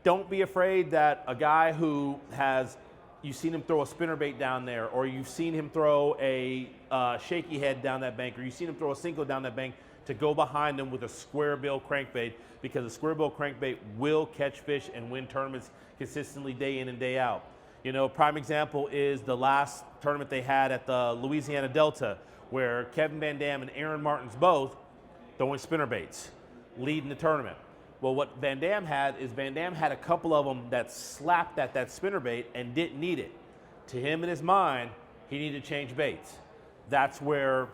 don't be afraid that a guy who has, you've seen him throw a spinnerbait down there, or you've seen him throw a shaky head down that bank, or you've seen him throw a single down that bank, to go behind them with a Squarebill crankbait, because a Squarebill crankbait will catch fish and win tournaments consistently day in and day out. You know, prime example is the last tournament they had at the Louisiana Delta, where Kevin Van Dam and Aaron Martins both throwing spinnerbaits, leading the tournament. Well, what Van Dam had is Van Dam had a couple of them that slapped at that spinnerbait and didn't need it. To him in his mind, he needed to change baits. That's where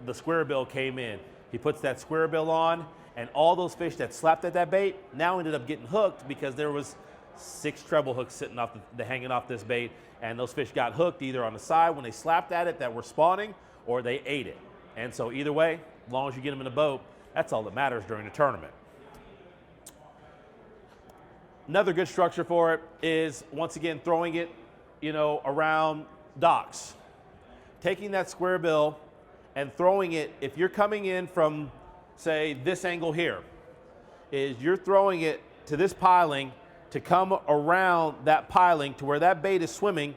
the Squarebill came in. He puts that Squarebill on, and all those fish that slapped at that bait now ended up getting hooked, because there was 6 treble hooks sitting off hanging off this bait, and those fish got hooked either on the side when they slapped at it that were spawning, or they ate it. And so either way, as long as you get them in the boat, that's all that matters during the tournament. Another good structure for it is, once again, throwing it, you know, around docks. Taking that Squarebill and throwing it, if you're coming in from, say, this angle here, is you're throwing it to this piling to come around that piling to where that bait is swimming,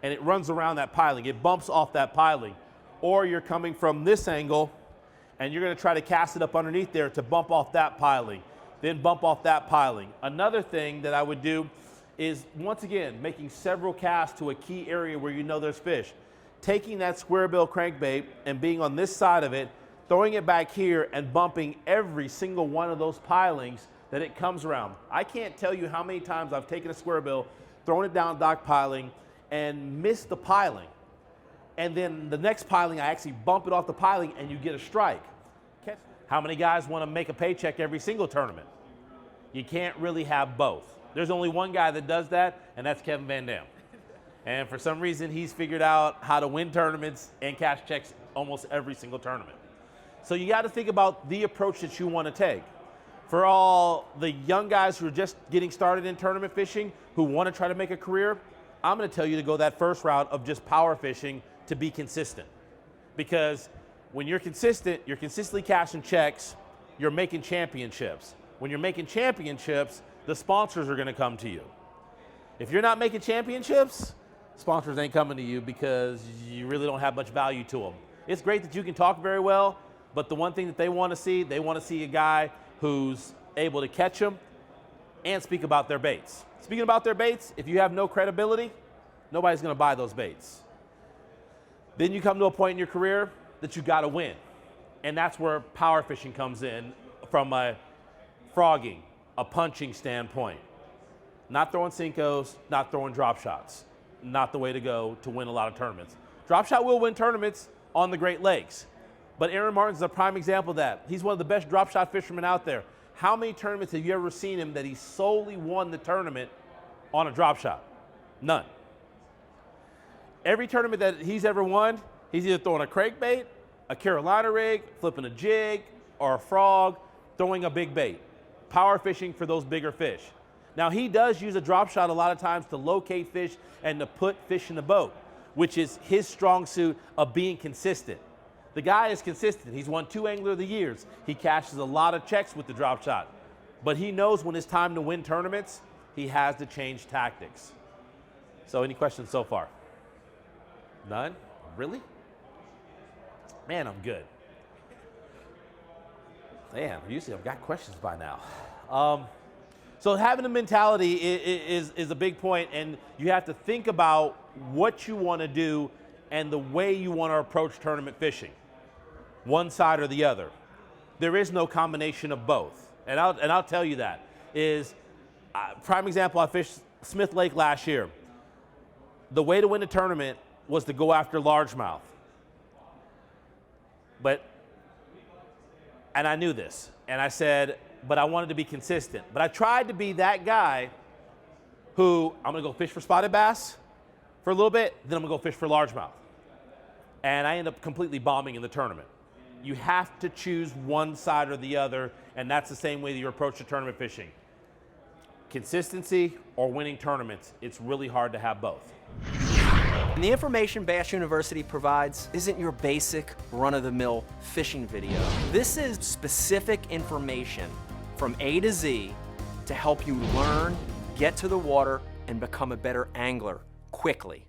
and it runs around that piling. It bumps off that piling. Or you're coming from this angle, and you're gonna try to cast it up underneath there to bump off that piling, then bump off that piling. Another thing that I would do is, once again, making several casts to a key area where you know there's fish. Taking that Squarebill crankbait and being on this side of it, throwing it back here and bumping every single one of those pilings that it comes around. I can't tell you how many times I've taken a Squarebill, thrown it down dock piling, and missed the piling. And then the next piling, I actually bump it off the piling and you get a strike. How many guys want to make a paycheck every single tournament? You can't really have both. There's only one guy that does that, and that's Kevin Van Dam. And for some reason, he's figured out how to win tournaments and cash checks almost every single tournament. So you got to think about the approach that you want to take. For all the young guys who are just getting started in tournament fishing, who want to try to make a career, I'm going to tell you to go that first route of just power fishing to be consistent. Because when you're consistent, you're consistently cashing checks, you're making championships. When you're making championships, the sponsors are going to come to you. If you're not making championships, sponsors ain't coming to you, because you really don't have much value to them. It's great that you can talk very well, but the one thing that they want to see a guy who's able to catch them and speak about their baits. Speaking about their baits, if you have no credibility, nobody's going to buy those baits. Then you come to a point in your career that you got to win. And that's where power fishing comes in, from a frogging, a punching standpoint. Not throwing Cincos, not throwing drop shots. Not the way to go to win a lot of tournaments. Drop shot will win tournaments on the Great Lakes, but Aaron Martin's a prime example of that. He's one of the best drop shot fishermen out there. How many tournaments have you ever seen him that he solely won the tournament on a drop shot? None. Every tournament that he's ever won, he's either throwing a crankbait, a Carolina rig, flipping a jig, or a frog, throwing a big bait. Power fishing for those bigger fish. Now, he does use a drop shot a lot of times to locate fish and to put fish in the boat, which is his strong suit of being consistent. The guy is consistent. He's won 2 Angler of the Years. He cashes a lot of checks with the drop shot. But he knows when it's time to win tournaments, he has to change tactics. So any questions so far? None? Really? Man, I'm good. Damn, usually I've got questions by now. So having a mentality is a big point, and you have to think about what you want to do and the way you want to approach tournament fishing. One side or the other. There is no combination of both. And I'll tell you that. Prime example, I fished Smith Lake last year. The way to win a tournament was to go after largemouth. And I knew this, and I said, but I wanted to be consistent. But I tried to be that guy who, I'm gonna go fish for spotted bass for a little bit, then I'm gonna go fish for largemouth. And I end up completely bombing in the tournament. You have to choose one side or the other, and that's the same way that you approach the tournament fishing. Consistency or winning tournaments, it's really hard to have both. And the information Bass University provides isn't your basic run-of-the-mill fishing video. This is specific information from A to Z to help you learn, get to the water and become a better angler quickly.